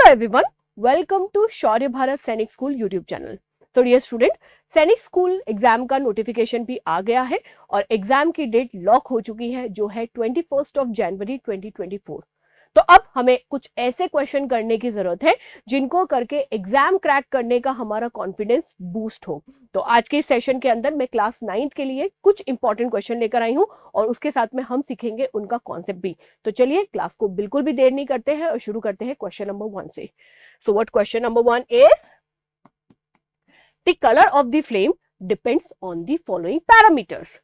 everyone, welcome to शौर्य भारत सैनिक school YouTube channel. तो dear student, सैनिक स्कूल एग्जाम का नोटिफिकेशन भी आ गया है और एग्जाम की डेट लॉक हो चुकी है जो है 21 जनवरी 2024। तो अब हमें कुछ ऐसे क्वेश्चन करने की जरूरत है जिनको करके एग्जाम क्रैक करने का हमारा कॉन्फिडेंस बूस्ट हो। तो आज के इस सेशन के अंदर मैं क्लास 9th के लिए कुछ इंपॉर्टेंट क्वेश्चन लेकर आई हूं और उसके साथ में हम सीखेंगे उनका कॉन्सेप्ट भी। तो चलिए क्लास को बिल्कुल भी देर नहीं करते हैं और शुरू करते हैं क्वेश्चन नंबर 1 से। So what question number 1 is, the colour of the flame depends on the following parameters: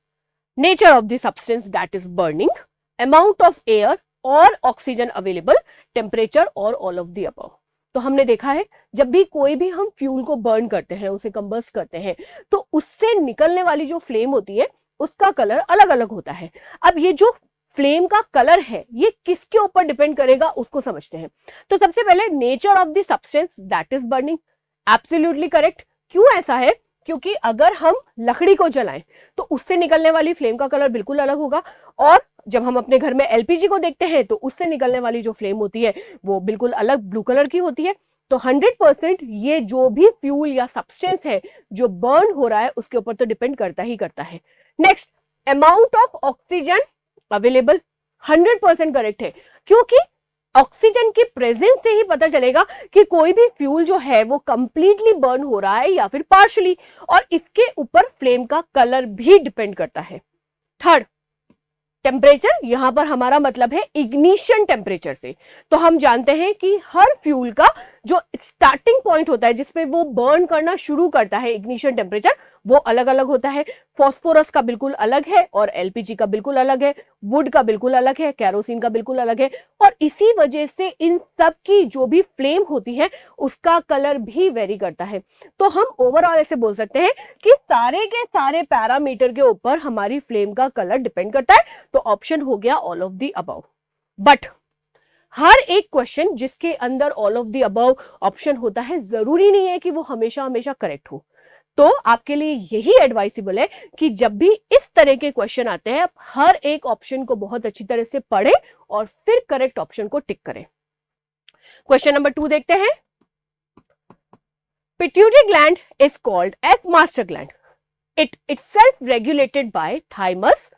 nature of the substance that is burning, amount of air और ऑक्सीजन अवेलेबल, टेम्परेचर और ऑल ऑफ द अबव। तो हमने देखा है जब भी कोई भी हम फ्यूल को बर्न करते हैं, उसे कंबस्ट करते हैं, तो उससे निकलने वाली जो फ्लेम होती है उसका कलर अलग अलग होता है। अब ये जो फ्लेम का कलर है ये किसके ऊपर डिपेंड करेगा उसको समझते हैं। तो सबसे पहले nature of the substance that is burning, absolutely correct. क्यों ऐसा है? क्योंकि अगर हम लकड़ी को जलाएं तो उससे निकलने वाली फ्लेम का कलर बिल्कुल अलग होगा, और जब हम अपने घर में एलपीजी को देखते हैं तो उससे निकलने वाली जो फ्लेम होती है वो बिल्कुल अलग ब्लू कलर की होती है। तो 100% ये जो भी फ्यूल या सब्सटेंस है जो बर्न हो रहा है उसके ऊपर तो डिपेंड करता ही करता है। Next, amount of oxygen available, 100% correct है, क्योंकि ऑक्सीजन की प्रेजेंस से ही पता चलेगा कि कोई भी फ्यूल जो है वो कंप्लीटली बर्न हो रहा है या फिर पार्शली, और इसके ऊपर फ्लेम का कलर भी डिपेंड करता है। थर्ड, टेम्परेचर, यहां पर हमारा मतलब है इग्निशन टेम्परेचर से। तो हम जानते हैं कि हर फ्यूल का जो स्टार्टिंग पॉइंट होता है जिसपे वो बर्न करना शुरू करता है, इग्निशन टेम्परेचर, वो अलग अलग होता है। फॉस्फोरस का बिल्कुल अलग है और एलपीजी का बिल्कुल अलग है, वुड का बिल्कुल अलग है, कैरोसिन का बिल्कुल अलग है, और इसी वजह से इन सब की जो भी फ्लेम होती है उसका कलर भी वेरी करता है। तो हम ओवरऑल ऐसे बोल सकते हैं कि सारे के सारे पैरामीटर के ऊपर हमारी फ्लेम का कलर डिपेंड करता है। तो ऑप्शन हो गया all of the above. But हर एक क्वेश्चन जिसके अंदर all of the above option होता है जरूरी नहीं है कि वो हमेशा हमेशा करेक्ट हो। तो आपके लिए यही एडवाइसेबल है कि जब भी इस तरह के क्वेश्चन आते हैं आप हर एक ऑप्शन को बहुत अच्छी तरह से पढ़ें और फिर करेक्ट ऑप्शन को टिक करें। क्वेश्चन नंबर 2 देखते हैं। Pituitary gland is called as master gland, it itself regulated by thymus,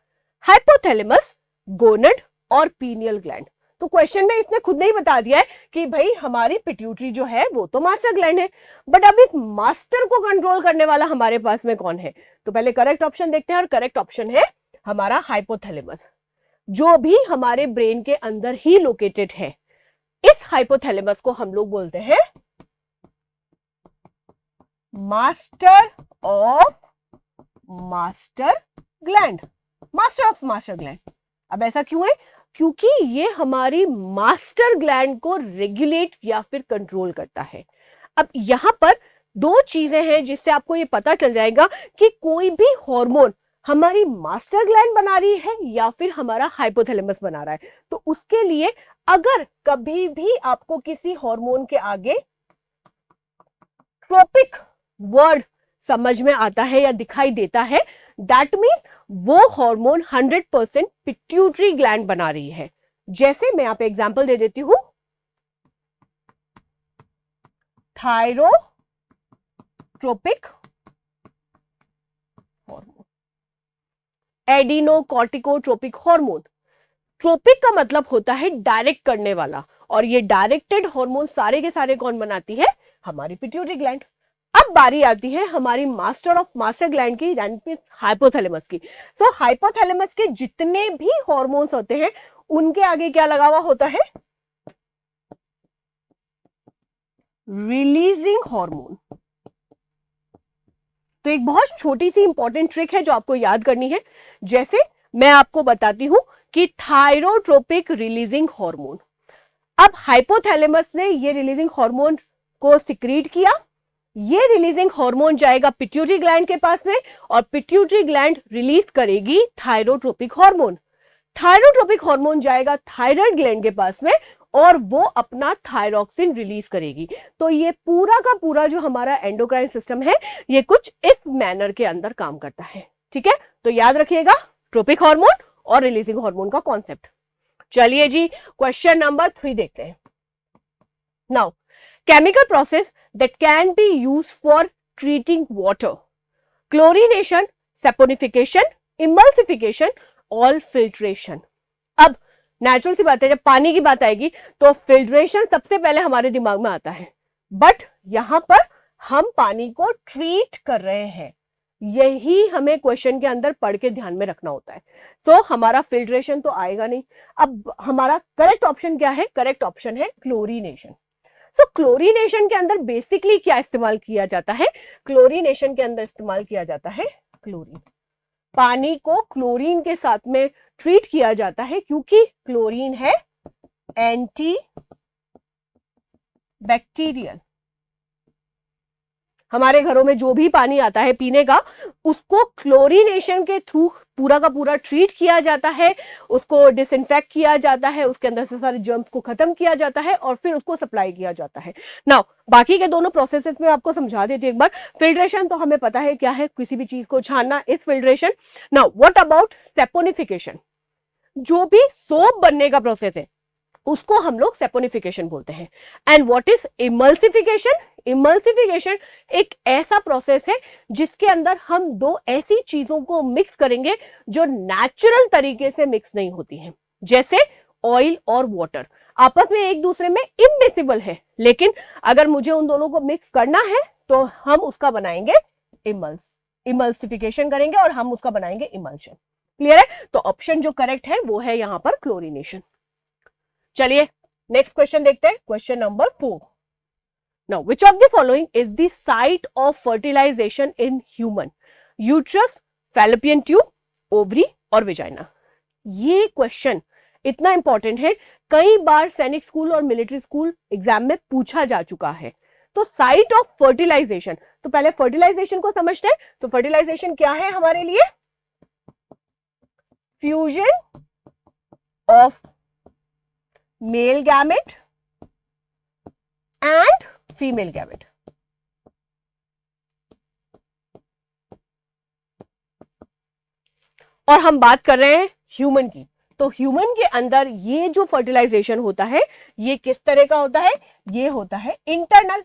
hypothalamus, gonad और पीनियल ग्लैंड। तो क्वेश्चन में इसने खुद ने ही बता दिया है कि भाई हमारी पिट्यूटरी जो है वो तो मास्टर ग्लैंड है, बट अब इस मास्टर को कंट्रोल करने वाला हमारे पास में कौन है? तो पहले करेक्ट ऑप्शन देखते हैं, और करेक्ट ऑप्शन है हमारा हाइपोथैलेमस, जो भी हमारे ब्रेन के अंदर ही लोकेटेड है। इस हाइपोथैलेमस को हम लोग बोलते हैं master of master gland, master of master gland. अब ऐसा क्यों है? क्योंकि ये हमारी मास्टर ग्लैंड को रेगुलेट या फिर कंट्रोल करता है। अब यहां पर दो चीजें हैं जिससे आपको ये पता चल जाएगा कि कोई भी हार्मोन हमारी मास्टर ग्लैंड बना रही है या फिर हमारा हाइपोथैलेमस बना रहा है। तो उसके लिए अगर कभी भी आपको किसी हार्मोन के आगे ट्रोपिक वर्ड समझ में आता है या दिखाई देता है, दैट मीन्स वो हार्मोन 100% पिट्यूटरी ग्लैंड बना रही है। जैसे मैं यहां पे एग्जांपल दे देती हूं, थायरोट्रोपिक हार्मोन, एडिनोकॉर्टिकोट्रोपिक हार्मोन। ट्रोपिक का मतलब होता है डायरेक्ट करने वाला, और ये डायरेक्टेड हार्मोन सारे के सारे कौन बनाती है? हमारी पिट्यूटरी ग्लैंड। अब बारी आती है हमारी मास्टर ऑफ मास्टर ग्लैंड की, यानी हाइपोथैलेमस की। सो हाइपोथैलेमस के जितने भी हार्मोन्स होते हैं उनके आगे क्या लगा हुआ होता है? Releasing hormone. तो एक बहुत छोटी सी इंपॉर्टेंट ट्रिक है जो आपको याद करनी है। जैसे मैं आपको बताती हूं कि थायरोट्रोपिक रिलीजिंग हार्मोन, अब हाइपोथैलेमस ने ये रिलीजिंग हार्मोन को सिक्रीट किया, ये रिलीजिंग हार्मोन जाएगा पिट्यूटरी ग्लैंड के पास में, और पिट्यूटरी ग्लैंड रिलीज करेगी थायरोट्रोपिक हार्मोन। थायरोट्रोपिक हार्मोन जाएगा थायराइड ग्लैंड के पास में और वो अपना थायरॉक्सिन रिलीज करेगी। तो ये पूरा का पूरा जो हमारा एंडोक्राइन सिस्टम है ये कुछ इस मैनर के अंदर काम करता है। ठीक है, तो याद रखिएगा ट्रोपिक हार्मोन और रिलीजिंग हार्मोन का कॉन्सेप्ट। चलिए जी क्वेश्चन नंबर 3 देखते हैं। Now chemical process that can be use for treating water, chlorination, saponification, emulsification और फिल्ट्रेशन। अब नेचुरल सी बात है, जब पानी की बात आएगी तो फिल्ट्रेशन सबसे पहले हमारे दिमाग में आता है, बट यहां पर हम पानी को ट्रीट कर रहे हैं, यही हमें क्वेश्चन के अंदर पढ़ के ध्यान में रखना होता है। सो हमारा फिल्ट्रेशन तो आएगा नहीं। अब हमारा करेक्ट ऑप्शन क्या है? करेक्ट ऑप्शन है क्लोरीनेशन। सो क्लोरीनेशन के अंदर बेसिकली क्या इस्तेमाल किया जाता है? क्लोरीनेशन के अंदर इस्तेमाल किया जाता है क्लोरीन। पानी को क्लोरीन के साथ में ट्रीट किया जाता है क्योंकि क्लोरीन है एंटी बैक्टीरियल। हमारे घरों में जो भी पानी आता है पीने का, उसको क्लोरीनेशन के थ्रू पूरा का पूरा ट्रीट किया जाता है, उसको डिसइंफेक्ट किया जाता है, उसके अंदर से सारे जर्म्स को खत्म किया जाता है और फिर उसको सप्लाई किया जाता है। नाउ बाकी के दोनों प्रोसेसेस में आपको समझा देती हूं एक बार। फिल्ट्रेशन तो हमें पता है क्या है, किसी भी चीज को छानना is filtration. Now what about saponification? जो भी सोप बनने का प्रोसेस है उसको हम लोग सैपोनिफिकेशन बोलते हैं। And what is emulsification? Emulsification एक ऐसा प्रोसेस है जिसके अंदर हम दो ऐसी चीजों को मिक्स करेंगे जो नेचुरल तरीके से मिक्स नहीं होती हैं, जैसे ऑयल और वाटर आपस में एक दूसरे में इमिक्सेबल है, लेकिन अगर मुझे उन दोनों को मिक्स करना है तो हम उसका बनाएंगे इमल्सिफिकेशन करेंगे और हम उसका बनाएंगे इमल्शन। क्लियर है? तो ऑप्शन जो करेक्ट है वो है यहां पर क्लोरीनेशन। चलिए नेक्स्ट क्वेश्चन देखते हैं, question number 4। Now which of the following is the site of fertilization in human? Uterus, fallopian tube, ovary और विजाइना। ये क्वेश्चन इतना इंपॉर्टेंट है, कई बार सैनिक स्कूल और मिलिट्री स्कूल एग्जाम में पूछा जा चुका है। तो साइट ऑफ फर्टिलाइजेशन, तो पहले फर्टिलाइजेशन को समझते हैं। तो फर्टिलाइजेशन क्या है हमारे लिए? Fusion of male gamete and female gamete. और हम बात कर रहे हैं ह्यूमन की, तो ह्यूमन के अंदर ये जो फर्टिलाइजेशन होता है ये किस तरह का होता है? ये होता है इंटरनल।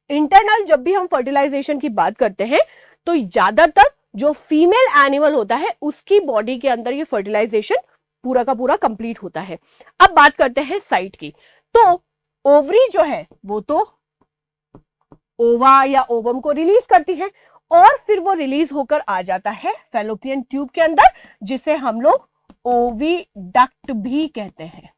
इंटरनल जब भी हम फर्टिलाइजेशन की बात करते हैं तो ज्यादातर जो फीमेल एनिमल होता है उसकी बॉडी के अंदर ये फर्टिलाइजेशन पूरा का पूरा कंप्लीट होता है। अब बात करते हैं साइट की। तो ओवरी जो है वो तो ओवा या ओवम को रिलीज करती है और फिर वो रिलीज होकर आ जाता है फैलोपियन ट्यूब के अंदर, जिसे हम लोग ओविडक्ट भी कहते हैं।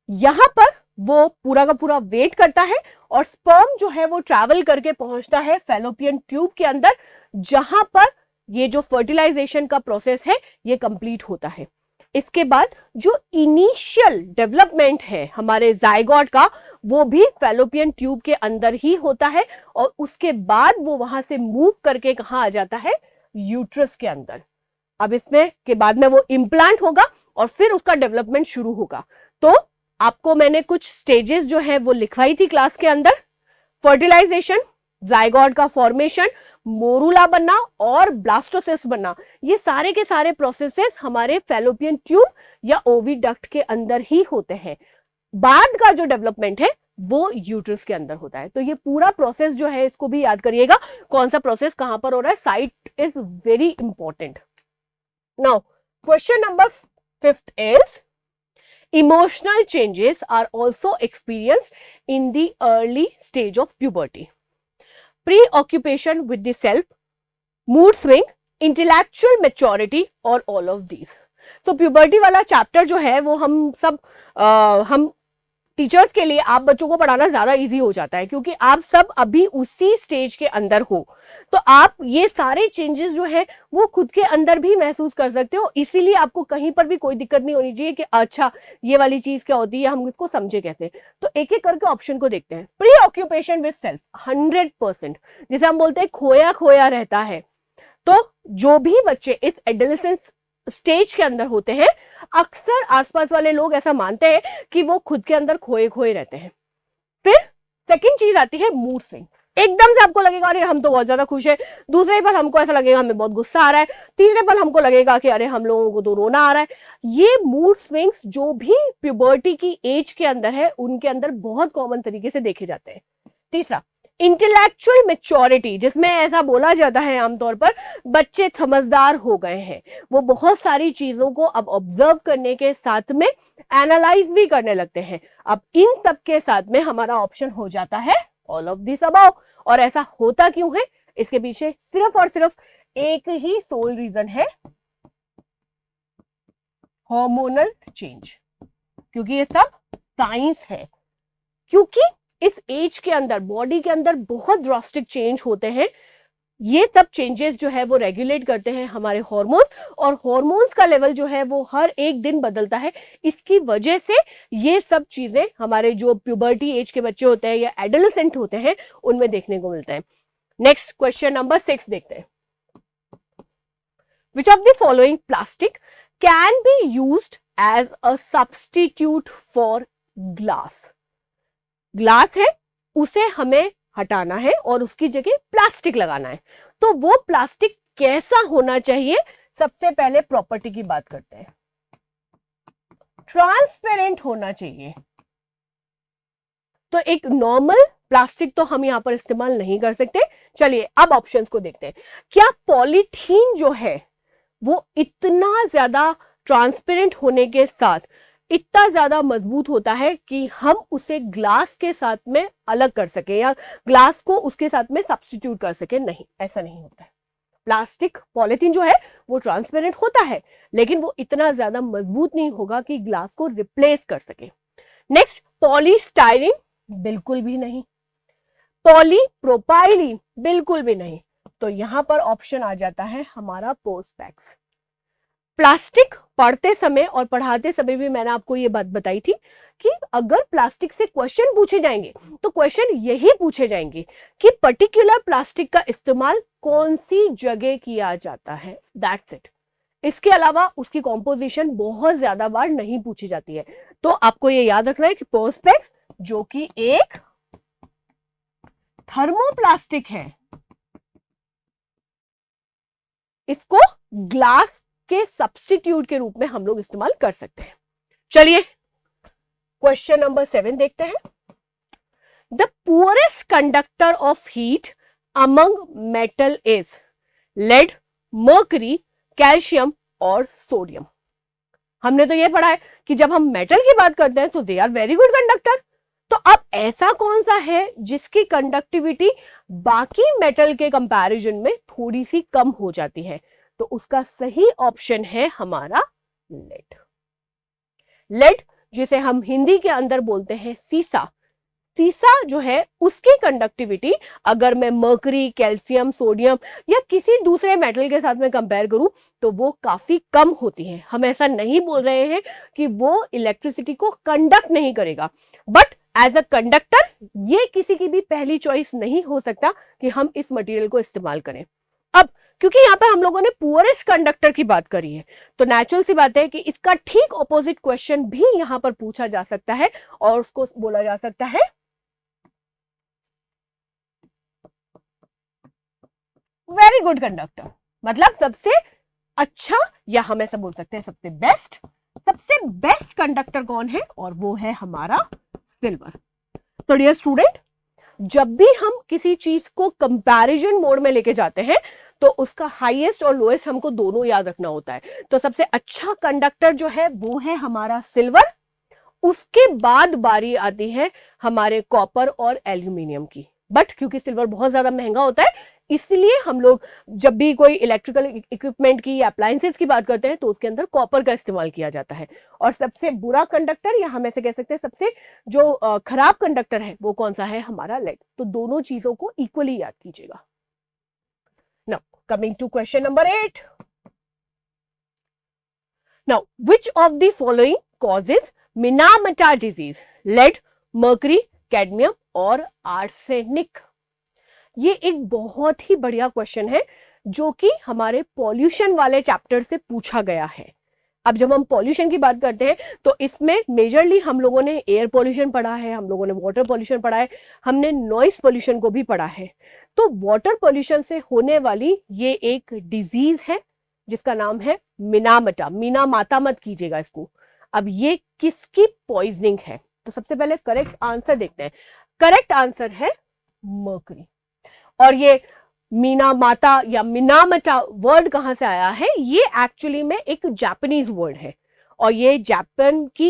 यहां पर वो पूरा का पूरा वेट करता है और स्पर्म जो है वो ट्रैवल करके पहुंचता है फैलोपियन ट्यूब के अंदर, जहां पर ये जो फर्टिलाइजेशन का प्रोसेस है ये कंप्लीट होता है। इसके बाद जो इनिशियल डेवलपमेंट है हमारे जाइगोट का वो भी फैलोपियन ट्यूब के अंदर ही होता है और उसके बाद वो वहां से मूव करके कहां आ जाता है? यूट्रस के अंदर। अब इसमें के बाद में वो इम्प्लांट होगा और फिर उसका डेवलपमेंट शुरू होगा। तो आपको मैंने कुछ स्टेजेस जो है वो लिखवाई थी क्लास के अंदर। फर्टिलाइजेशन, जाइगोट का फॉर्मेशन, मोरूला बनना और ब्लास्टोसिस्ट बनना, ये सारे के सारे प्रोसेसेस हमारे फैलोपियन ट्यूब या ओविडक्ट के अंदर ही होते हैं। बाद का जो डेवलपमेंट है वो यूट्रस के अंदर होता है। तो ये पूरा प्रोसेस जो है इसको भी याद करिएगा, कौन सा प्रोसेस कहां पर हो रहा है। Site is very important. Now question number 5 is emotional changes are also experienced in the early stage of puberty. Preoccupation with the self, mood swing, intellectual maturity or all of these. तो puberty वाला chapter जो है वो हम teachers के लिए, आप बच्चों को पढ़ाना ज्यादा इजी हो जाता है क्योंकि आप सब अभी उसी स्टेज के अंदर हो। तो आप ये सारे चेंजेस जो है वो खुद के अंदर भी महसूस कर सकते हो, इसीलिए आपको कहीं पर भी कोई दिक्कत नहीं होनी चाहिए कि अच्छा ये वाली चीज क्या होती है, हम इसको समझे कैसे। तो एक एक करके ऑप्शन को देखते हैं। प्री ऑक्यूपेशन विद सेल्फ 100%, जिसे हम बोलते हैं खोया खोया रहता है। तो जो भी बच्चे इस एडोलेसेंस स्टेज के अंदर होते हैं, अक्सर आसपास वाले लोग ऐसा मानते हैं कि वो खुद के अंदर खोए खोए रहते हैं। फिर सेकंड चीज आती है मूड स्विंग। एकदम से आपको लगेगा अरे हम तो बहुत ज्यादा खुश है, दूसरे पल हमको ऐसा लगेगा हमें बहुत गुस्सा आ रहा है, तीसरे पल हमको लगेगा कि अरे हम लोगों को तो रोना आ रहा है। ये मूड स्विंग्स जो भी प्यूबर्टी की एज के अंदर है उनके अंदर बहुत कॉमन तरीके से देखे जाते हैं। तीसरा, इंटेलेक्चुअल मेच्योरिटी, जिसमें ऐसा बोला जाता है आमतौर पर बच्चे समझदार हो गए हैं, वो बहुत सारी चीजों को अब ऑब्जर्व करने के साथ में एनालाइज भी करने लगते हैं। अब इन सब के साथ में हमारा ऑप्शन हो जाता है ऑल ऑफ दिस अबव। और ऐसा होता क्यों है, इसके पीछे सिर्फ और सिर्फ एक ही सोल रीजन है, हार्मोनल चेंज। क्योंकि ये सब साइंस है, क्योंकि इस एज के अंदर बॉडी के अंदर बहुत ड्रास्टिक चेंज होते हैं। ये सब चेंजेस जो है वो रेगुलेट करते हैं हमारे हार्मोन्स, और हार्मोन्स का लेवल जो है वो हर एक दिन बदलता है। इसकी वजह से ये सब चीजें हमारे जो प्यूबर्टी एज के बच्चे होते हैं या एडोलेसेंट होते हैं उनमें देखने को मिलता है। नेक्स्ट क्वेश्चन नंबर 6 देखते हैं। Which of the following plastic can be used as a substitute for glass? Glass है, उसे हमें हटाना है और उसकी जगह प्लास्टिक लगाना है, तो वो प्लास्टिक कैसा होना चाहिए? सबसे पहले प्रॉपर्टी की बात करते हैं। ट्रांसपेरेंट होना चाहिए। तो एक नॉर्मल प्लास्टिक तो हम यहां पर इस्तेमाल नहीं कर सकते। चलिए अब ऑप्शंस को देखते हैं। क्या पॉलीथीन जो है वो इतना ज्यादा ट्रांसपेरेंट होने के साथ इतना ज्यादा मजबूत होता है कि हम उसे ग्लास के साथ में अलग कर सके या ग्लास को उसके साथ में सब्स्टिट्यूट कर सके? नहीं, ऐसा नहीं होता है। प्लास्टिक पॉलीथीन जो है वो ट्रांसपेरेंट होता है, लेकिन वो इतना ज्यादा मजबूत नहीं होगा कि ग्लास को रिप्लेस कर सके। नेक्स्ट, पॉलीस्टाइरीन, बिल्कुल भी नहीं। पॉलीप्रोपाइलीन, बिल्कुल भी नहीं। तो यहां पर ऑप्शन आ जाता है हमारा पोस्पेक्स। प्लास्टिक पढ़ते समय और पढ़ाते समय भी मैंने आपको ये बात बताई थी कि अगर प्लास्टिक से क्वेश्चन पूछे जाएंगे तो क्वेश्चन यही पूछे जाएंगे कि पर्टिकुलर प्लास्टिक का इस्तेमाल कौन सी जगह किया जाता है, दैट्स इट। इसके अलावा उसकी कॉम्पोजिशन बहुत ज्यादा बार नहीं पूछी जाती है। तो आपको ये याद रखना है कि पर्सपेक्स जो कि एक थर्मोप्लास्टिक है, इसको ग्लास के सब्स्टिट्यूट के रूप में हम लोग इस्तेमाल कर सकते हैं। चलिए क्वेश्चन नंबर 7 देखते हैं। The poorest conductor of heat among metal is lead, mercury, calcium और सोडियम। हमने तो ये पढ़ा है कि जब हम मेटल की बात करते हैं तो they are very good conductor. तो अब ऐसा कौन सा है जिसकी कंडक्टिविटी बाकी मेटल के कंपैरिजन में थोड़ी सी कम हो जाती है? तो उसका सही ऑप्शन है हमारा लेड। लेड जिसे हम हिंदी के अंदर बोलते हैं सीसा। सीसा जो है उसकी कंडक्टिविटी अगर मैं मर्करी, कैल्शियम, सोडियम या किसी दूसरे मेटल के साथ में कंपेयर करूं तो वो काफी कम होती है। हम ऐसा नहीं बोल रहे हैं कि वो इलेक्ट्रिसिटी को कंडक्ट नहीं करेगा, बट एज अ कंडक्टर ये किसी की भी पहली चॉइस नहीं हो सकता कि हम इस मटेरियल को इस्तेमाल करें। अब क्योंकि यहाँ पे हम लोगों ने पुअरेस्ट कंडक्टर की बात करी है तो नेचुरल सी बात है कि इसका ठीक ऑपोजिट क्वेश्चन भी यहां पर पूछा जा सकता है और उसको बोला जा सकता है वेरी गुड कंडक्टर। मतलब सबसे अच्छा, या हम ऐसा बोल सकते हैं सबसे बेस्ट कंडक्टर कौन है? और वो है हमारा सिल्वर। तो डियर स्टूडेंट, जब भी हम किसी चीज को कंपैरिजन मोड में लेके जाते हैं तो उसका हाईएस्ट और लोएस्ट हमको दोनों याद रखना होता है। तो सबसे अच्छा कंडक्टर जो है वो है हमारा सिल्वर, उसके बाद बारी आती है हमारे कॉपर और एल्यूमिनियम की। बट क्योंकि सिल्वर बहुत ज्यादा महंगा होता है इसलिए हम लोग जब भी कोई इलेक्ट्रिकल इक्विपमेंट की या अप्लायंसेस की बात करते हैं तो उसके अंदर कॉपर का इस्तेमाल किया जाता है। और सबसे बुरा कंडक्टर या हम ऐसे कह सकते हैं सबसे जो खराब कंडक्टर है वो कौन सा है? हमारा लेड। तो दोनों चीजों को इक्वली याद कीजिएगा। Now coming to question number 8। Now which of the following causes Minamata disease? Lead, mercury, cadmium और आर्सेनिक। ये एक बहुत ही बढ़िया क्वेश्चन है जो कि हमारे पॉल्यूशन वाले चैप्टर से पूछा गया है। अब जब हम पॉल्यूशन की बात करते हैं तो इसमें मेजरली हम लोगों ने एयर पॉल्यूशन पढ़ा है, हम लोगों ने वाटर पॉल्यूशन पढ़ा है, हमने नॉइस पॉल्यूशन को भी पढ़ा है। तो वाटर पॉल्यूशन से होने वाली ये एक डिजीज है जिसका नाम है मिनामटा। मीना माता मत कीजिएगा इसको। अब ये किसकी पॉइजनिंग है? तो सबसे पहले करेक्ट आंसर देखते हैं। करेक्ट आंसर है मर्करी। और ये मीना माता या मिनामटा वर्ड कहां से आया है? ये एक्चुअली में एक जापानीज वर्ड है और ये जापान की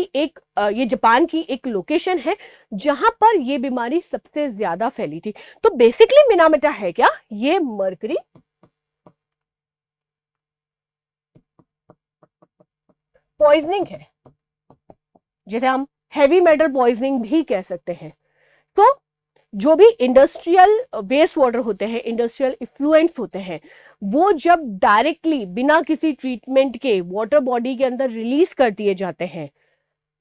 एक लोकेशन है जहां पर ये बीमारी सबसे ज्यादा फैली थी। तो बेसिकली मिनामटा है क्या? ये मर्करी पॉइजनिंग है, जिसे हम हेवी मेटल पॉइजनिंग भी कह सकते हैं। तो जो भी इंडस्ट्रियल वेस्ट वाटर होते हैं, इंडस्ट्रियल इफ्लुएंट्स होते हैं, वो जब डायरेक्टली बिना किसी ट्रीटमेंट के वाटर बॉडी के अंदर रिलीज कर दिए जाते हैं,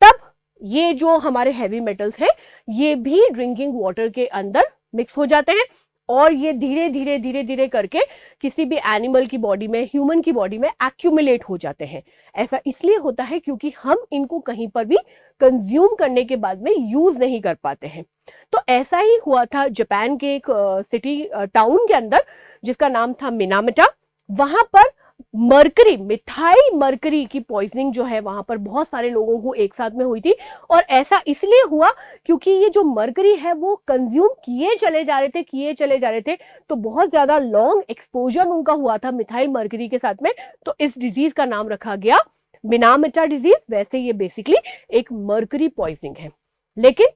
तब ये जो हमारे हैवी मेटल्स हैं ये भी ड्रिंकिंग वाटर के अंदर मिक्स हो जाते हैं और ये धीरे धीरे धीरे धीरे करके किसी भी एनिमल की बॉडी में, ह्यूमन की बॉडी में एक्यूमुलेट हो जाते हैं। ऐसा इसलिए होता है क्योंकि हम इनको कहीं पर भी कंज्यूम करने के बाद में यूज नहीं कर पाते हैं। तो ऐसा ही हुआ था जापान के एक सिटी टाउन के अंदर जिसका नाम था मिनामटा। वहां पर मरकरी, मिथाइल मरकरी की पॉइजनिंग जो है वहां पर बहुत सारे लोगों को एक साथ में हुई थी। और ऐसा इसलिए हुआ क्योंकि ये जो मरकरी है वो कंज्यूम किए चले जा रहे थे। तो बहुत ज्यादा लॉन्ग एक्सपोजर उनका हुआ था मिथाइल मरकरी के साथ में। तो इस डिजीज का नाम रखा गया मिनामटा डिजीज। वैसे ये बेसिकली एक मरकरी पॉइजनिंग है, लेकिन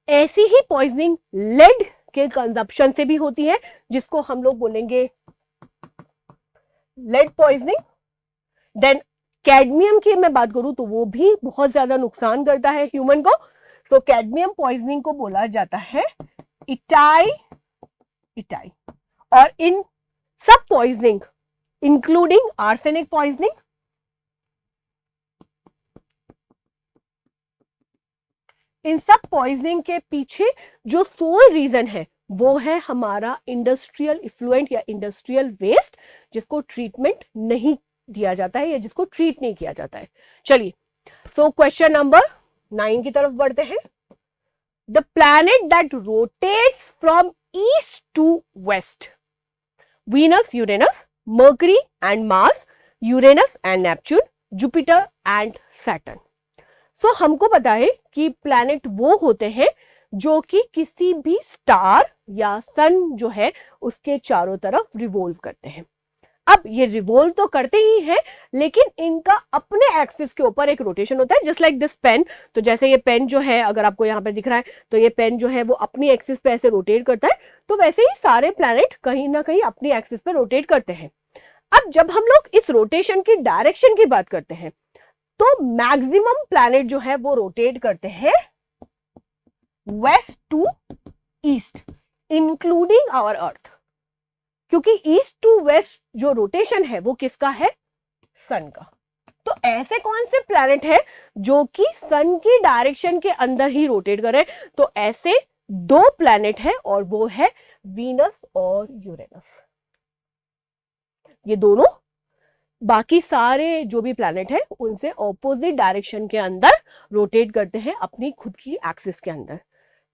ऐसी ही पॉइजनिंग लेड के कंजप्शन से भी होती है, जिसको हम लोग बोलेंगे लेड पॉइजनिंग। देन कैडमियम की मैं बात करूं तो वो भी बहुत ज्यादा नुकसान करता है ह्यूमन को। सो कैडमियम पॉइजनिंग को बोला जाता है इटाई। और इन सब पॉइजनिंग इंक्लूडिंग आर्सेनिक पॉइजनिंग, इन सब पॉइजनिंग के पीछे जो सोल रीजन है वो है हमारा इंडस्ट्रियल इफ्लुएंट या इंडस्ट्रियल वेस्ट, जिसको ट्रीटमेंट नहीं दिया जाता है या जिसको ट्रीट नहीं किया जाता है। चलिए, सो क्वेश्चन नंबर 9 की तरफ बढ़ते हैं। The planet that rotates from east to west, Venus, Uranus, Mercury and Mars, Uranus and Neptune, Jupiter and Saturn. So हमको पता है कि प्लैनेट वो होते हैं जो कि किसी भी स्टार या सन जो है उसके चारों तरफ रिवॉल्व करते हैं। अब ये रिवॉल्व तो करते ही हैं, लेकिन इनका अपने एक्सिस के ऊपर एक रोटेशन होता है, जस्ट लाइक दिस पेन। तो जैसे ये पेन जो है, अगर आपको यहाँ पे दिख रहा है, तो ये पेन जो है वो अपनी एक्सिस पे ऐसे रोटेट करता है। तो वैसे ही सारे प्लैनेट कहीं ना कहीं अपनी एक्सिस पे रोटेट करते हैं। अब जब हम लोग इस रोटेशन की डायरेक्शन की बात करते हैं तो मैक्सिमम प्लैनेट जो है वो रोटेट करते हैं west to east, including our earth. क्योंकि ईस्ट टू वेस्ट जो रोटेशन है वो किसका है? सन का। तो ऐसे कौन से प्लैनेट है जो कि सन की डायरेक्शन के अंदर ही रोटेट करे? तो ऐसे 2 प्लैनेट है और वो है वीनस और यूरेनस। ये दोनों बाकी सारे जो भी प्लैनेट है उनसे ऑपोजिट डायरेक्शन के अंदर रोटेट करते हैं अपनी खुद की एक्सिस के अंदर।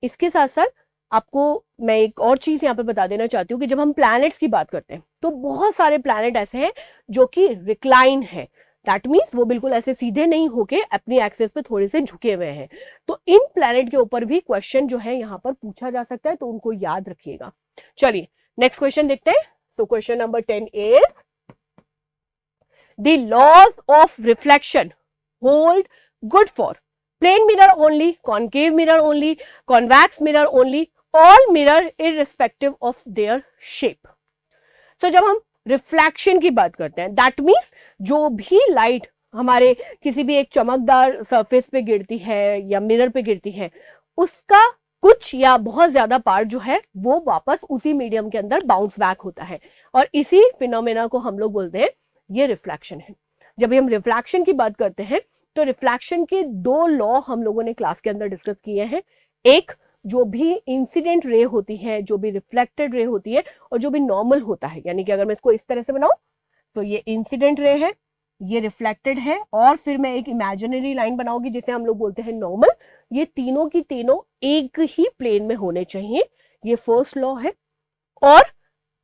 इसके साथ साथ आपको मैं एक और चीज यहाँ पे बता देना चाहती हूँ कि जब हम प्लैनेट्स की बात करते हैं तो बहुत सारे प्लैनेट ऐसे हैं जो कि रिक्लाइन है। दैट मीन्स वो बिल्कुल ऐसे सीधे नहीं होके अपनी एक्सिस पे थोड़े से झुके हुए हैं। तो इन प्लैनेट के ऊपर भी क्वेश्चन जो है यहाँ पर पूछा जा सकता है, तो उनको याद रखिएगा। चलिए नेक्स्ट क्वेश्चन देखते हैं। So question number 10 is the laws of reflection hold good for plane mirror only, concave mirror only, convex mirror only, all mirror irrespective of their shape. So जब हम रिफ्लेक्शन की बात करते हैं, दैट मीन्स जो भी लाइट हमारे किसी भी एक चमकदार सरफेस पे गिरती है या मिरर पे गिरती है, उसका कुछ या बहुत ज्यादा पार्ट जो है वो वापस उसी मीडियम के अंदर बाउंस बैक होता है, और इसी फिनोमेना को हम लोग बोलते हैं ये रिफ्लेक्शन है। जब भी हम रिफ्लेक्शन की बात करते हैं तो रिफ्लेक्शन के 2 लॉ हम लोगों ने क्लास के अंदर डिस्कस किए हैं। एक, जो भी इंसिडेंट रे होती है, जो भी रिफ्लेक्टेड रे होती है, और जो भी नॉर्मल होता है। यानी कि अगर मैं इसको इस तरह से बनाऊं तो ये इंसिडेंट रे है ये रिफ्लेक्टेड है, और फिर मैं एक इमेजिनरी लाइन बनाऊंगी जिसे हम लोग बोलते हैं नॉर्मल। ये तीनों की तीनों एक ही प्लेन में होने चाहिए, ये फर्स्ट लॉ है। और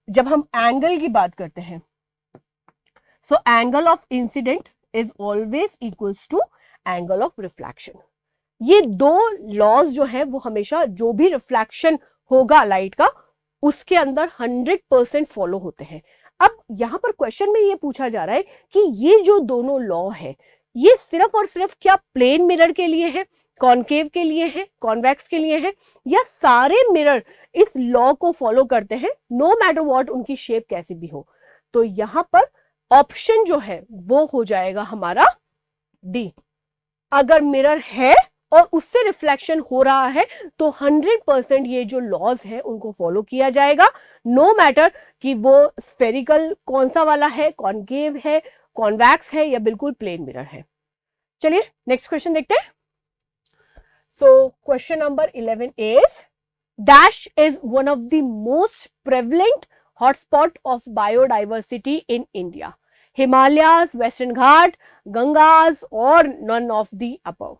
जब हम एंगल की बात करते हैं, so angle of incidence is always equals to angle of reflection. ये दो लॉज जो है वो हमेशा जो भी रिफ्लेक्शन होगा लाइट का उसके अंदर 100% फॉलो होते हैं। अब यहां पर क्वेश्चन में ये पूछा जा रहा है कि ये जो दोनों लॉ है ये सिर्फ और सिर्फ क्या प्लेन मिरर के लिए है, कॉनकेव के लिए है, कॉन्वेक्स के लिए है, या सारे मिरर इस लॉ को फॉलो करते हैं नो मैटर व्हाट उनकी शेप कैसी भी हो। तो यहां पर ऑप्शन जो है वो हो जाएगा हमारा डी। अगर मिरर है और उससे रिफ्लेक्शन हो रहा है तो 100% ये जो लॉज है उनको फॉलो किया जाएगा, नो मैटर कि वो स्फेरिकल कौन सा वाला है, कॉनकेव है, कॉन्वेक्स है या बिल्कुल प्लेन मिरर है। चलिए नेक्स्ट क्वेश्चन देखते हैं। So question number 11 is dash is one of the most prevalent hotspot of biodiversity in India, Himalayas, Western घाट, गंगाज और none of the above.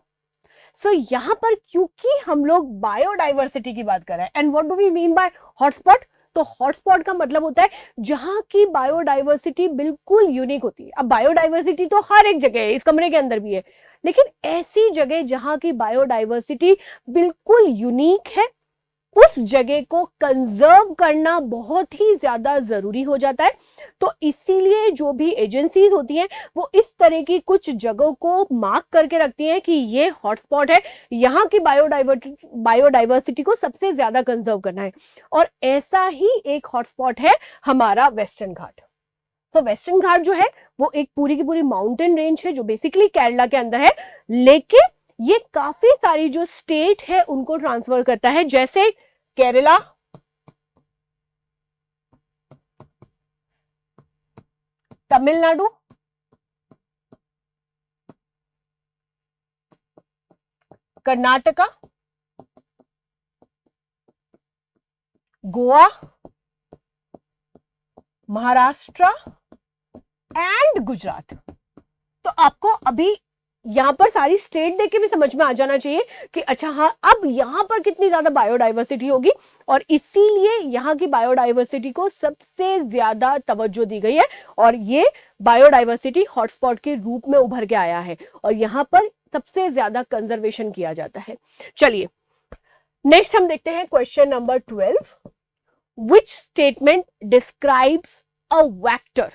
So यहां पर क्योंकि हम लोग बायोडाइवर्सिटी की बात कर रहे हैं, and what do we mean by hotspot, तो हॉटस्पॉट का मतलब होता है जहां की बायोडाइवर्सिटी बिल्कुल यूनिक होती है। अब बायोडाइवर्सिटी तो हर एक जगह है, इस कमरे के अंदर भी है, लेकिन ऐसी जगह जहां की बायोडाइवर्सिटी बिल्कुल यूनिक है उस जगह को कंजर्व करना बहुत ही ज्यादा जरूरी हो जाता है। तो इसीलिए जो भी एजेंसीज होती हैं वो इस तरह की कुछ जगहों को मार्क करके रखती हैं कि ये हॉटस्पॉट है, यहाँ की बायोडाइवर्सिटी को सबसे ज्यादा कंजर्व करना है। और ऐसा ही एक हॉटस्पॉट है हमारा वेस्टर्न घाट। तो वेस्टर्न घाट जो है वो एक पूरी की पूरी माउंटेन रेंज है जो बेसिकली केरला के अंदर है, लेकिन ये काफी सारी जो स्टेट है उनको ट्रांसफर करता है, जैसे केरला, तमिलनाडु, कर्नाटका, गोवा, महाराष्ट्र एंड गुजरात। तो आपको अभी यहां पर सारी स्टेट देख के भी समझ में आ जाना चाहिए कि अच्छा हाँ अब यहां पर कितनी ज्यादा बायोडाइवर्सिटी होगी, और इसीलिए यहां की बायोडाइवर्सिटी को सबसे ज्यादा तवज्जो दी गई है और ये बायोडाइवर्सिटी हॉटस्पॉट के रूप में उभर के आया है और यहां पर सबसे ज्यादा कंजर्वेशन किया जाता है। चलिए नेक्स्ट हम देखते हैं question number 12। Which statement describes a vector?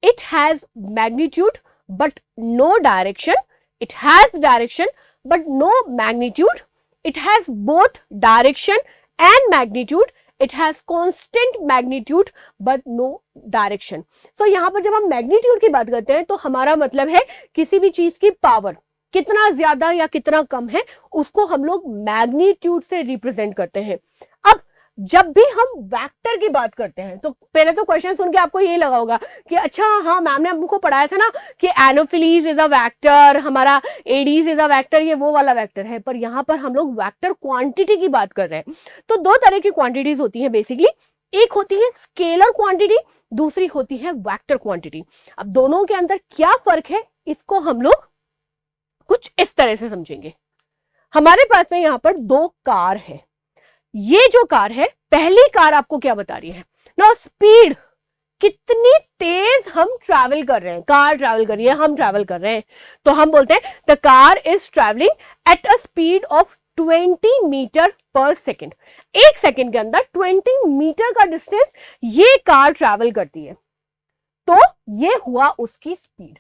It has magnitude but no direction. It has direction but no magnitude. It has both direction and magnitude. It has constant magnitude but no direction. So यहाँ पर जब हम magnitude की बात करते हैं तो हमारा मतलब है किसी भी चीज की पावर कितना ज्यादा या कितना कम है उसको हम लोग मैग्नीट्यूड से रिप्रेजेंट करते हैं। अब जब भी हम वेक्टर की बात करते हैं तो पहले तो क्वेश्चन सुन के आपको ये लगा होगा कि अच्छा हाँ मैम ने हमको पढ़ाया था ना कि एनोफिलीज इज अ वेक्टर, हमारा एडीज इज अ वेक्टर, ये वो वाला वेक्टर है। पर यहाँ पर हम लोग वेक्टर क्वांटिटी की बात कर रहे हैं। तो दो तरह की क्वांटिटीज होती हैं बेसिकली, एक होती है स्केलर क्वांटिटी, दूसरी होती है वेक्टर क्वांटिटी। अब दोनों के अंदर क्या फर्क है इसको हम लोग कुछ इस तरह से समझेंगे। हमारे पास में यहाँ पर दो कार है। ये जो कार है, पहली कार आपको क्या बता रही है ना, स्पीड, कितनी तेज हम ट्रैवल कर रहे हैं। कार ट्रैवल कर रही है, हम ट्रैवल कर रहे हैं, तो हम बोलते हैं the car is travelling at a speed of 20 metre per second. एक सेकेंड के अंदर 20 मीटर का डिस्टेंस ये कार ट्रैवल करती है, तो ये हुआ उसकी स्पीड।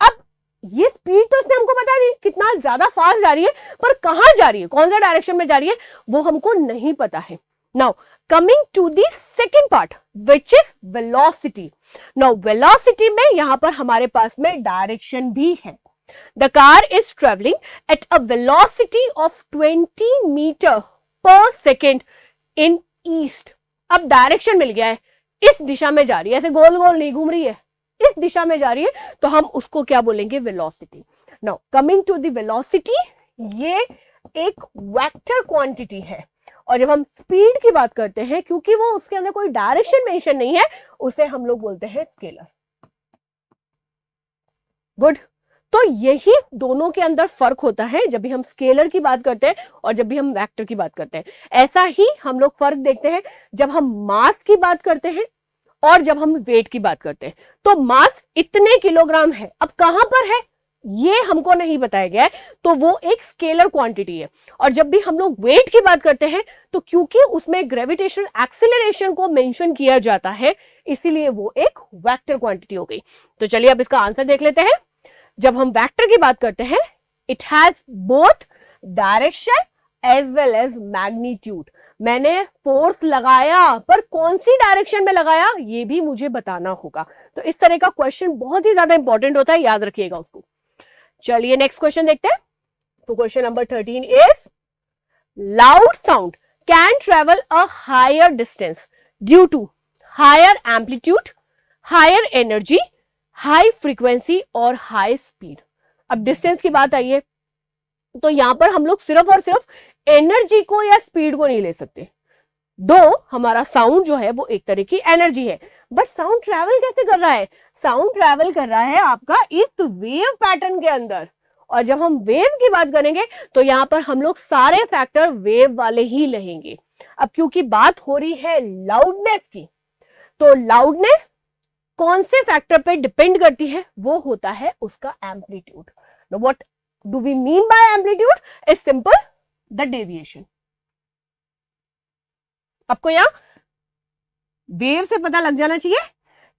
अब ये स्पीड तो इसने हमको बता दी कितना ज्यादा फास्ट जा रही है, पर कहां जा रही है, कौन सा डायरेक्शन में जा रही है वो हमको नहीं पता है। Now coming to the second part which is velocity. Now velocity में यहां पर हमारे पास में डायरेक्शन भी है। The car is travelling at a velocity of 20 metre per second in east. अब डायरेक्शन मिल गया है, इस दिशा में जा रही है, ऐसे गोल गोल नहीं घूम रही है, इस दिशा में जा रही है, तो हम उसको क्या बोलेंगे, velocity. Now coming to the velocity, ये एक वेक्टर क्वांटिटी है। और जब हम स्पीड की बात करते हैं, क्योंकि वो उसके अंदर कोई डायरेक्शन मेंशन नहीं है, उसे हम लोग बोलते हैं स्केलर। गुड। तो यही दोनों के अंदर फर्क होता है जब भी हम स्केलर की बात करते हैं और जब भी हम वेक्टर की बात करते हैं। ऐसा ही हम लोग फर्क देखते हैं जब हम मास की बात करते हैं और जब हम वेट की बात करते हैं। तो मास इतने किलोग्राम है, अब कहां पर है ये हमको नहीं बताया गया है, तो वो एक स्केलर क्वांटिटी है। और जब भी हम लोग वेट की बात करते हैं तो क्योंकि उसमें ग्रेविटेशनल एक्सेलरेशन को मेंशन किया जाता है, इसीलिए वो एक वेक्टर क्वांटिटी हो गई। तो चलिए अब इसका आंसर देख लेते हैं। जब हम वेक्टर की बात करते हैं, it has both direction as well as magnitude. मैंने फोर्स लगाया, पर कौन सी डायरेक्शन में लगाया ये भी मुझे बताना होगा। तो इस तरह का क्वेश्चन बहुत ही ज्यादा इंपॉर्टेंट होता है, याद रखिएगा उसको। चलिए नेक्स्ट क्वेश्चन देखते हैं। तो question number 13 is loud sound can travel a higher distance due to higher amplitude, higher energy, high frequency और हाई स्पीड। अब डिस्टेंस की बात आई है तो यहां पर हम लोग सिर्फ और सिर्फ एनर्जी को या स्पीड को नहीं ले सकते। दो हमारा साउंड जो है वो एक तरह की एनर्जी है, बट साउंड ट्रैवल कैसे कर रहा है? साउंड ट्रैवल कर रहा है आपका इस वेव पैटर्न के अंदर। और जब हम वेव की बात करेंगे तो यहां पर हम लोग सारे फैक्टर वेव वाले ही लेंगे। अब क्योंकि बात हो रही है लाउडनेस की, तो लाउडनेस कौन से फैक्टर पे डिपेंड करती है? वो होता है उसका amplitude. Now what do we mean by amplitude? Is simple, the deviation. आपको यहां वेव से पता लग जाना चाहिए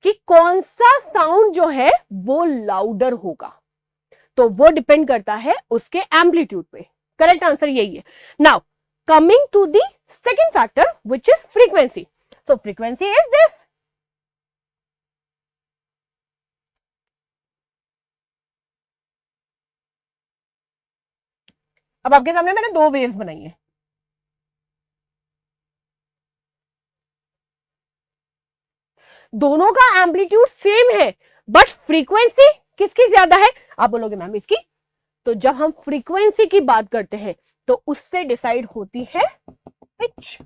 कि कौन सा साउंड जो है वो लाउडर होगा, तो वो डिपेंड करता है उसके एम्पलीट्यूड पे। करेक्ट आंसर यही है। Now coming to the second factor which is frequency. So frequency is this. अब आपके सामने मैंने दो वेव्स बनाई है, दोनों का एम्पलीट्यूड सेम है, बट फ्रीक्वेंसी किसकी ज्यादा है? आप बोलोगे मैम इसकी। तो जब हम फ्रीक्वेंसी की बात करते हैं तो उससे डिसाइड होती है पिच।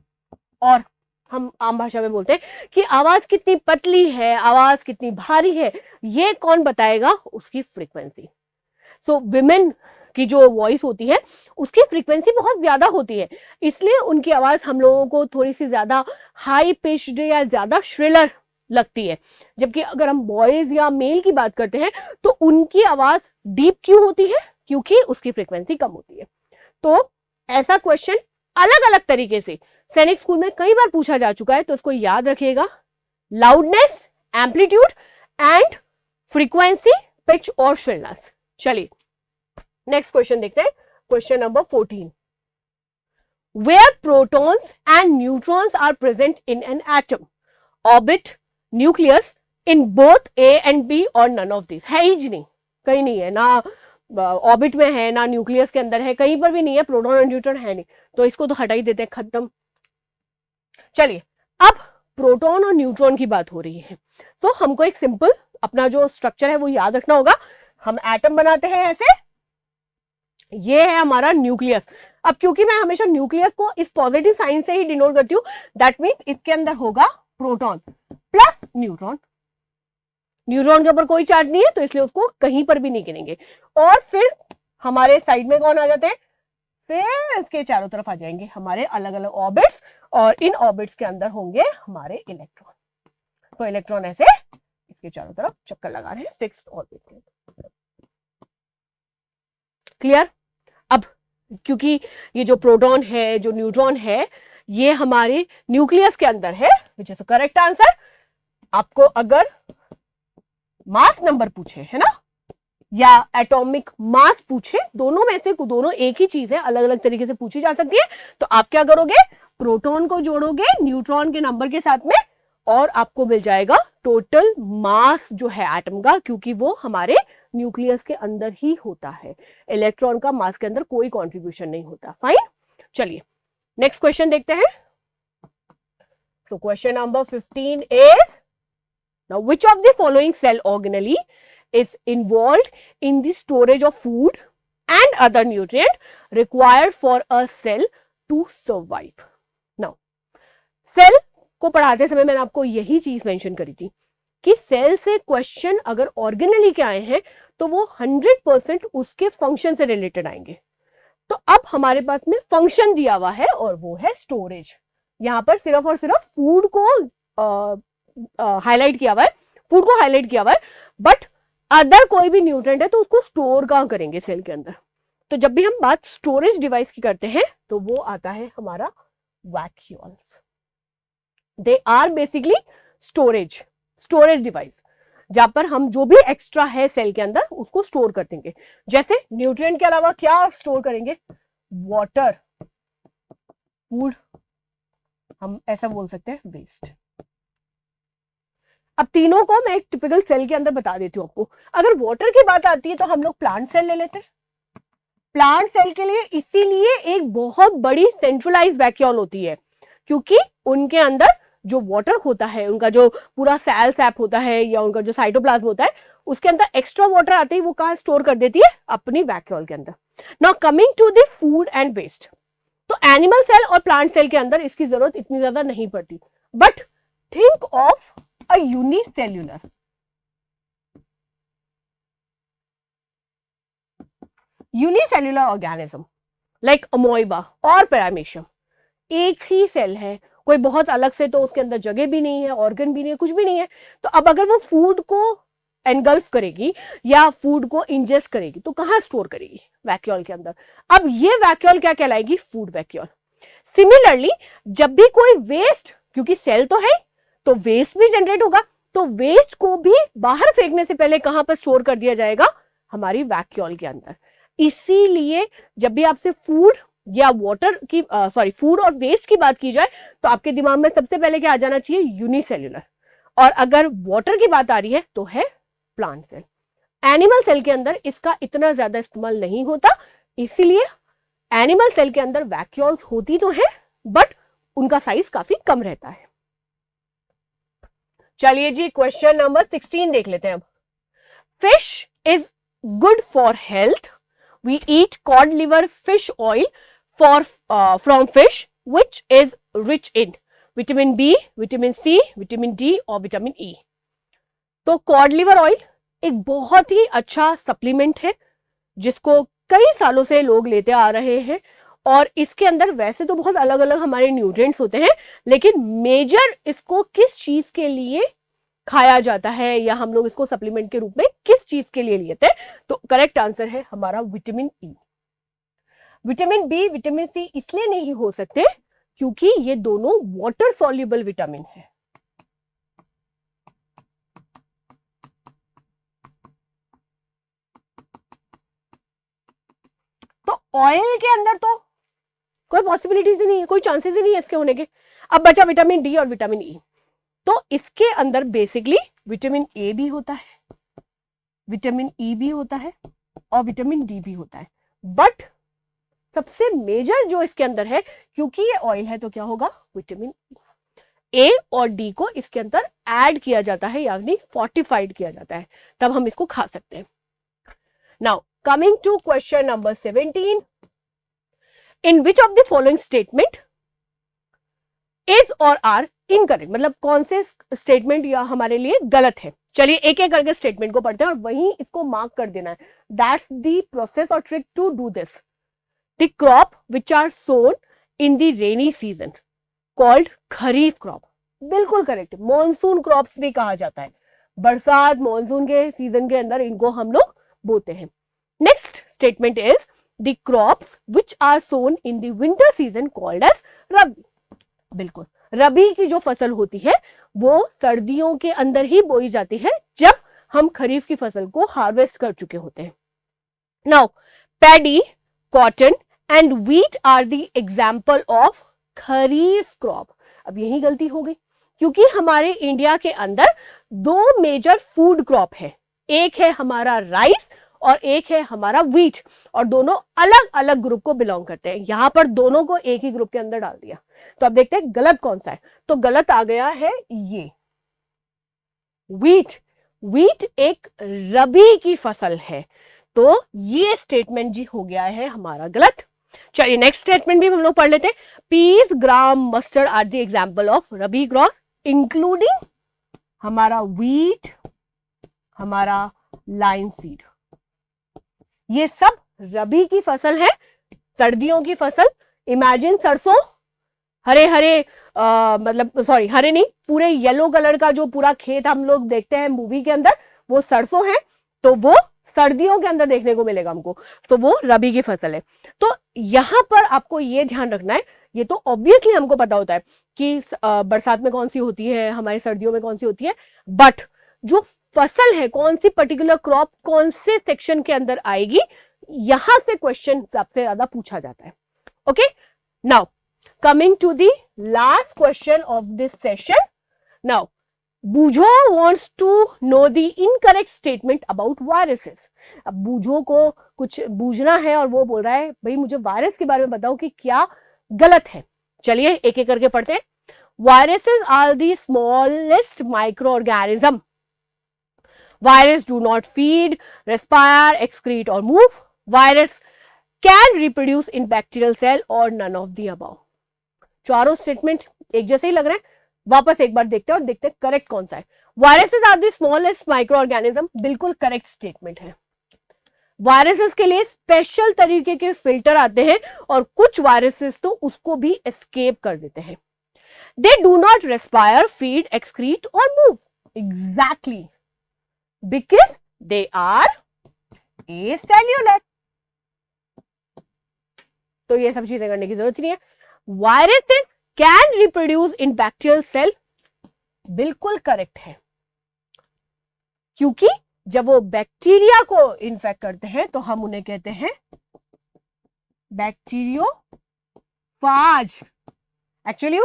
और हम आम भाषा में बोलते हैं कि आवाज कितनी पतली है, आवाज कितनी भारी है, ये कौन बताएगा? उसकी फ्रीक्वेंसी। सो विमेन की जो वॉइस होती है उसकी फ्रीक्वेंसी बहुत ज्यादा होती है, इसलिए उनकी आवाज हम लोगों को थोड़ी सी ज्यादा हाई पिच्ड या ज्यादा श्रिलर लगती है। जबकि अगर हम बॉयज या मेल की बात करते हैं तो उनकी आवाज डीप क्यों होती है? क्योंकि उसकी फ्रीक्वेंसी कम होती है। तो ऐसा क्वेश्चन अलग अलग तरीके से सैनिक स्कूल में कई बार पूछा जा चुका है, तो इसको याद रखिएगा। Loudness, amplitude and frequency, pitch और श्रिलनेस। चलिए नेक्स्ट क्वेश्चन देखते हैं। Question number 14, where protons and neutrons are present in an atom, orbit, nucleus, in both A and B और नन ऑफ दिस। है ही नहीं, कहीं नहीं है, ना ऑर्बिट में है ना न्यूक्लियस के अंदर है, कहीं पर भी नहीं है, प्रोटॉन और न्यूट्रॉन है नहीं, तो इसको तो हटा ही देते हैं, खत्म। चलिए अब प्रोटॉन और न्यूट्रॉन की बात हो रही है, तो हमको एक सिंपल अपना जो स्ट्रक्चर है वो याद रखना होगा। हम एटम बनाते हैं ऐसे, ये है हमारा न्यूक्लियस। अब क्योंकि मैं हमेशा न्यूक्लियस को इस पॉजिटिव साइन से ही डिनोट करती हूँ, दैट मीन्स इसके अंदर होगा प्रोटॉन प्लस न्यूट्रॉन। न्यूट्रॉन के ऊपर कोई चार्ज नहीं है तो इसलिए उसको कहीं पर भी नहीं गिनेंगे। और फिर हमारे साइड में कौन आ जाते हैं? फिर इसके चारों तरफ आ जाएंगे हमारे अलग अलग ऑर्बिट्स, और इन ऑर्बिट्स के अंदर होंगे हमारे इलेक्ट्रॉन। तो इलेक्ट्रॉन ऐसे इसके चारों तरफ चक्कर लगा रहे हैं 6th ऑर्बिट में। क्लियर? अब क्योंकि ये जो प्रोटॉन है, जो न्यूट्रॉन है, ये हमारे न्यूक्लियस के अंदर है, विच इज करेक्ट आंसर। आपको अगर मास नंबर पूछे, है ना, या एटॉमिक मास पूछे, दोनों में से दोनों एक ही चीज है, अलग अलग तरीके से पूछी जा सकती है, तो आप क्या करोगे? प्रोटॉन को जोड़ोगे न्यूट्रॉन के नंबर के साथ में और आपको मिल जाएगा टोटल मास जो है एटम का, क्योंकि वो हमारे न्यूक्लियस के अंदर ही होता है। इलेक्ट्रॉन का मास के अंदर कोई कंट्रीब्यूशन नहीं होता। फाइन, चलिए नेक्स्ट क्वेश्चन देखते हैं। So question number 15 is, now which of the following cell organelle is involved in the storage of food and other nutrient required for a cell to survive? now cell को पढ़ाते समय मैंने आपको यही चीज mention करी थी कि सेल से क्वेश्चन अगर ऑर्गेनली के आए हैं तो वो 100% उसके फंक्शन से रिलेटेड आएंगे। तो अब हमारे पास में फंक्शन दिया हुआ है और वो है स्टोरेज। यहां पर सिर्फ और सिर्फ फूड को हाईलाइट किया हुआ है, फूड को हाईलाइट किया हुआ है, बट अदर कोई भी न्यूट्रिएंट है तो उसको स्टोर कहां करेंगे सेल के अंदर। तो जब भी हम बात स्टोरेज डिवाइस की करते हैं तो वो आता है हमारा vacuoles. They are basically storage device, जहां पर हम जो भी एक्स्ट्रा है सेल के अंदर उसको स्टोर कर देंगे। जैसे न्यूट्रिएंट के अलावा क्या स्टोर करेंगे, वाटर, फूड, हम ऐसा बोल सकते हैं वेस्ट। अब तीनों को मैं एक टिपिकल सेल के अंदर बता देती हूँ आपको। अगर वाटर की बात आती है तो हम लोग प्लांट सेल ले लेते हैं। प्लांट सेल के लिए इसीलिए एक बहुत बड़ी सेंट्रलाइज वैक्यूल होती है, क्योंकि उनके अंदर जो वाटर होता है, उनका जो पूरा सेल सैप होता है या उनका जो साइटोप्लाज्म होता है, उसके अंदर एक्स्ट्रा वाटर आते ही वो कहाँ स्टोर कर देती है, अपनी वैक्यूल के अंदर। Now coming to the food and waste, तो एनिमल सेल और प्लांट सेल के अंदर इसकी जरूरत इतनी ज्यादा नहीं पड़ती, but think of a unicellular organism like amoeba और पैरामीशियम। एक ही सेल है, कोई बहुत अलग से तो उसके अंदर जगह भी नहीं है, ऑर्गन भी नहीं है, कुछ भी नहीं है। तो अब अगर वो फूड को एनगल्फ करेगी या फूड को इंजेस्ट करेगी तो कहां स्टोर करेगी, वैक्यूल के अंदर। अब ये वैक्यूल क्या कहलाएगी, फूड वैक्यूल। सिमिलरली जब भी कोई वेस्ट, क्योंकि सेल तो है तो वेस्ट भी जनरेट होगा, तो वेस्ट को भी बाहर फेंकने से पहले कहां पर स्टोर कर दिया जाएगा, हमारी वैक्यूल के अंदर। इसीलिए जब भी आपसे फूड या वाटर की फूड और वेस्ट की बात की जाए तो आपके दिमाग में सबसे पहले क्या आ जाना चाहिए, यूनिसेल्युलर। और अगर वाटर की बात आ रही है तो है प्लांट सेल। एनिमल सेल के अंदर इसका इतना ज्यादा इस्तेमाल नहीं होता, इसीलिए एनिमल सेल के अंदर वैक्यूल्स होती तो है बट उनका साइज काफी कम रहता है। चलिए जी क्वेश्चन नंबर 16 देख लेते हैं अब। Fish is good for health, we eat cod liver fish oil from fish which is rich in vitamin B, vitamin C, vitamin D और vitamin E। तो कॉड लिवर ऑयल एक बहुत ही अच्छा सप्लीमेंट है जिसको कई सालों से लोग लेते आ रहे हैं, और इसके अंदर वैसे तो बहुत अलग अलग हमारे न्यूट्रिएंट्स होते हैं, लेकिन मेजर इसको किस चीज के लिए खाया जाता है या हम लोग इसको सप्लीमेंट के रूप में किस चीज के लिए लेते हैं, तो करेक्ट आंसर है हमारा vitamin E. Vitamin B, vitamin C इसलिए नहीं हो सकते क्योंकि ये दोनों वाटर सॉल्युबल विटामिन है। तो ऑयल के अंदर तो कोई पॉसिबिलिटीज ही नहीं है, कोई चांसेस ही नहीं है इसके होने के। अब बचा विटामिन डी और विटामिन ई। तो इसके अंदर बेसिकली विटामिन ए भी होता है, विटामिन ई भी होता है और विटामिन डी भी होता है, बट सबसे मेजर जो इसके अंदर है, क्योंकि ये ऑयल है तो क्या होगा, विटामिन ए और डी को इसके अंदर ऐड किया जाता है, यानी फोर्टिफाइड किया जाता है, तब हम इसको खा सकते हैं। Now coming to question number 17, in which of the following statement is और आर इनकरेक्ट, मतलब कौन से स्टेटमेंट या हमारे लिए गलत है। चलिए एक एक करके स्टेटमेंट को पढ़ते हैं और वहीं इसको मार्क कर देना है। दैट्स द प्रोसेस और trick to do this. The crop which are sown in the rainy season called kharif crop, बिल्कुल करेक्ट। मॉनसून क्रॉप्स भी कहा जाता है, बरसात मॉनसून के सीजन के अंदर इनको हम लोग बोते हैं। Next statement is the crops which are sown in the winter season called as rabi, बिल्कुल रबी की जो फसल होती है वो सर्दियों के अंदर ही बोई जाती है जब हम खरीफ की फसल को हार्वेस्ट कर चुके होते हैं। Now paddy, cotton and wheat are the example of kharif crop. अब यही गलती हो गई क्योंकि हमारे इंडिया के अंदर दो मेजर फूड क्रॉप है, एक है हमारा राइस और एक है हमारा व्हीट, और दोनों अलग अलग ग्रुप को बिलोंग करते हैं। यहां पर दोनों को एक ही ग्रुप के अंदर डाल दिया, तो अब देखते हैं गलत कौन सा है। तो गलत आ गया है ये व्हीट। व्हीट एक रबी की फसल है, तो ये स्टेटमेंट जी हो गया है हमारा गलत। चलिए नेक्स्ट स्टेटमेंट भी हम लोग पढ़ लेते हैं। Peas, gram, mustard are the example of rabi crop including हमारा व्हीट, हमारा लाइन सीड, ये सब रबी की फसल है, सर्दियों की फसल। इमेजिन सरसों, हरे हरे मतलब सॉरी हरे नहीं, पूरे येलो कलर का जो पूरा खेत हम लोग देखते हैं मूवी के अंदर, वो सरसों है, तो वो सर्दियों के अंदर देखने को मिलेगा हमको, तो वो रबी की फसल है। तो यहां पर आपको ये ध्यान रखना है, ये तो ऑब्वियसली हमको पता होता है कि बरसात में कौन सी होती है, हमारी सर्दियों में कौन सी होती है, बट जो फसल है, कौन सी पर्टिकुलर क्रॉप कौन से सेक्शन के अंदर आएगी, यहां से क्वेश्चन सबसे ज्यादा पूछा जाता है। Okay, now coming to the last question of this session. Now Boojho wants to know the incorrect statement about viruses। अब बूझो को कुछ बूझना है और वो बोल रहा है भाई मुझे वायरस के बारे में बताओ कि क्या गलत है। चलिए एक एक करके पढ़ते हैं। Viruses are the smallest micro organism. Virus do not feed, respire, excrete और move. Virus can reproduce in bacterial cell और नन ऑफ द अबव। चारों स्टेटमेंट एक जैसे ही लग रहे हैं, वापस एक बार देखते हैं और देखते हैं करेक्ट कौन सा है। Viruses are the smallest micro organism, बिल्कुल करेक्ट स्टेटमेंट है। वायरसेस के लिए स्पेशल तरीके के फिल्टर आते हैं और कुछ वायरसेस तो उसको भी एस्केप कर देते हैं। They do not respire, feed, excrete और move. Exactly, because they are acellular. तो ये सब चीजें करने की जरूरत नहीं है। Viruses can reproduce in bacterial cell, बिल्कुल करेक्ट है, क्योंकि जब वो बैक्टीरिया को इन्फेक्ट करते हैं तो हम उन्हें कहते हैं बैक्टीरियोफाज। एक्चुअली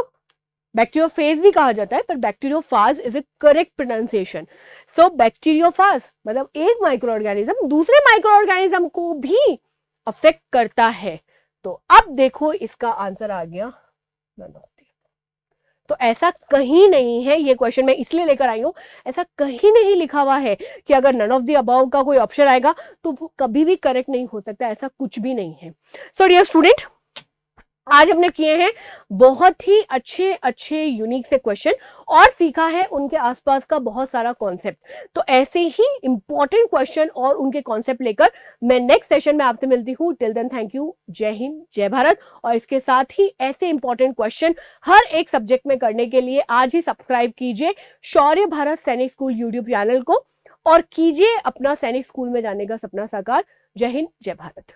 बैक्टीरियोफेज भी कहा जाता है, पर bacteriophage is A correct pronunciation. So bacteriophage मतलब एक माइक्रो ऑर्गेनिज्म दूसरे माइक्रो ऑर्गेनिज्म को भी अफेक्ट करता है। तो अब देखो इसका आंसर आ गया नन ऑफ द। तो ऐसा कहीं नहीं है, ये क्वेश्चन मैं इसलिए लेकर आई हूं, ऐसा कहीं नहीं लिखा हुआ है कि अगर नन ऑफ द अबव का कोई ऑप्शन आएगा तो वो कभी भी करेक्ट नहीं हो सकता, ऐसा कुछ भी नहीं है। सो डियर स्टूडेंट, आज हमने किए हैं बहुत ही अच्छे अच्छे यूनिक से क्वेश्चन और सीखा है उनके आसपास का बहुत सारा कॉन्सेप्ट। तो ऐसे ही इंपॉर्टेंट क्वेश्चन और उनके कॉन्सेप्ट लेकर मैं नेक्स्ट सेशन में आपसे मिलती हूँ। टिल देन थैंक यू, जय हिंद, जय भारत। और इसके साथ ही ऐसे इंपॉर्टेंट क्वेश्चन हर एक सब्जेक्ट में करने के लिए आज ही सब्सक्राइब कीजिए शौर्य भारत सैनिक स्कूल यूट्यूब चैनल को और कीजिए अपना सैनिक स्कूल में जाने का सपना साकार। जय हिंद, जय भारत।